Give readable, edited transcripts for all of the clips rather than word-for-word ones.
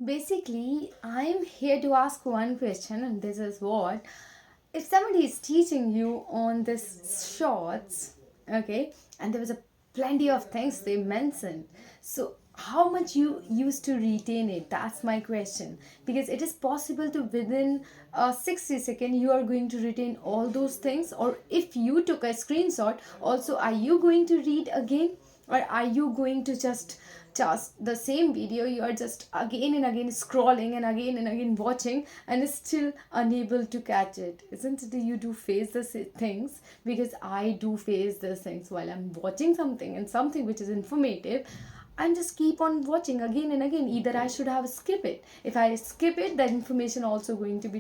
Basically, I'm here to ask one question, and this is what if somebody is teaching you on this shorts, okay, and there was a plenty of things they mentioned. So, how much you used to retain it? That's my question. Because it is possible to within 60 second you are going to retain all those things, or if you took a screenshot, also are you going to read again? Or are you going to just the same video you are just again and again scrolling and again watching and still unable to catch it? Isn't it you do face the things? Because I do face these things while I'm watching something and something which is informative, and just keep on watching again and again. Either I should have skip it. If I skip it, that information also going to be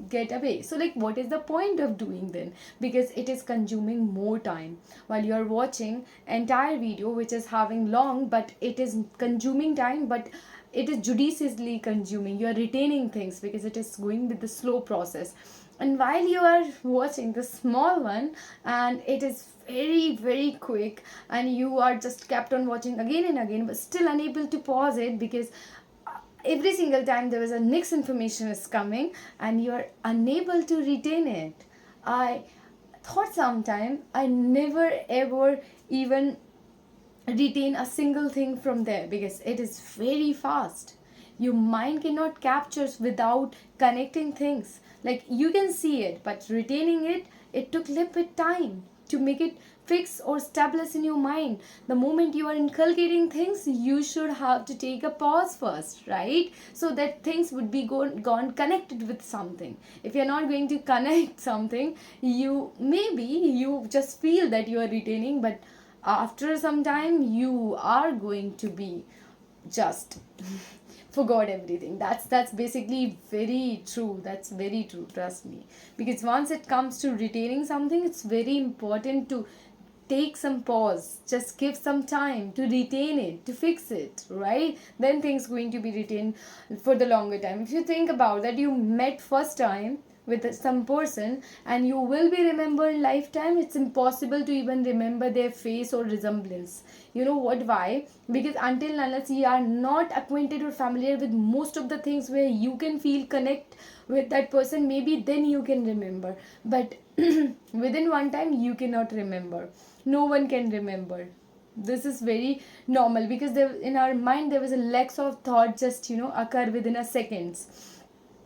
get away. So like, what is the point of doing then? Because it is consuming more time while you are watching entire video, which is having long, but it is consuming time, but it is judiciously consuming. You are retaining things because it is going with the slow process. And while you are watching the small one, and it is very quick, and you are just kept on watching again and again but still unable to pause it, because every single time there is a next information is coming and you are unable to retain it. I thought sometime I never ever even retain a single thing from there, because it is very fast. Your mind cannot capture without connecting things. Like, you can see it, but retaining it, it took little bit time to make it fix or establish in your mind. The moment you are inculcating things, you should have to take a pause first, right? So that things would be gone connected with something. If you're not going to connect something, you just feel that you are retaining, but after some time you are going to be just forgot everything. That's basically very true. That's very true, trust me. Because once it comes to retaining something, it's very important to take some pause, just give some time to retain it, to fix it, right? Then things going to be retained for the longer time. If you think about that, you met first time with some person and you will be remembered lifetime, it's impossible to even remember their face or resemblance. You know what? Why? Because until unless you are not acquainted or familiar with most of the things where you can feel connect with that person, maybe then you can remember. But within one time you cannot remember. No one can remember. This is very normal, because there in our mind there was a lack of thought just occur within a seconds.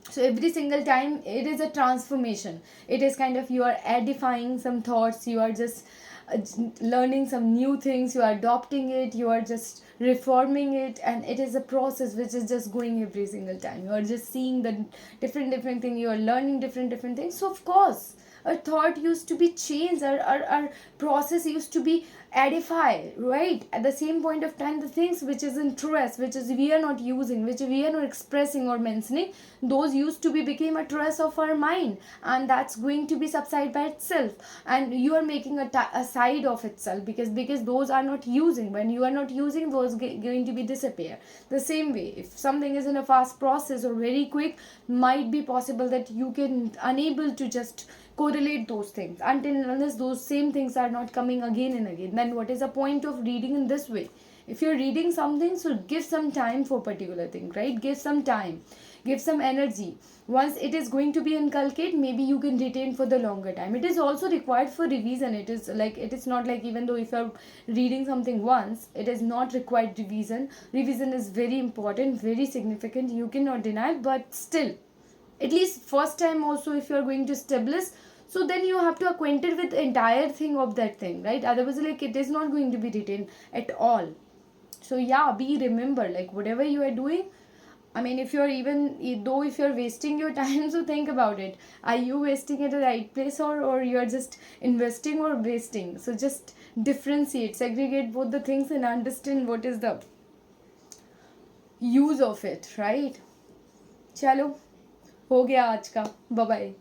So every single time it is a transformation. It is kind of, you are edifying some thoughts, you are just uh, learning some new things, you are adopting it, you are just reforming it, and it is a process which is just going every single time. You are just seeing the different thing, you are learning different things. So of course our thought used to be changed, our process used to be edify, right? At the same point of time, the things which is interest, which is we are not using, which we are not expressing or mentioning, those used to be became a trace of our mind, and that's going to be subside by itself, and you are making a side of itself, because those are not using. When you are not using, those going to be disappear. The same way, if something is in a fast process or very quick, might be possible that you can unable to just correlate those things until unless those same things are not coming again and again. Then what is the point of reading in this way? If you're reading something, so give some time for particular thing, right? Give some time, give some energy. Once it is going to be inculcated, maybe you can retain for the longer time. It is also required for revision. It is like, it is not like, even though if you're reading something once, it is not required revision. Revision is very important, very significant, you cannot deny it, but still, at least first time also, if you are going to establish, so then you have to acquainted with the entire thing of that thing, right? Otherwise, like, it is not going to be written at all. So yeah, be remember, like, whatever you are doing, I mean, if you're even though if you're wasting your time, so think about it. Are you wasting at the right place, or you're just investing or wasting? So just differentiate, segregate both the things and understand what is the use of it, right? चलो, हो गया आज का, bye bye.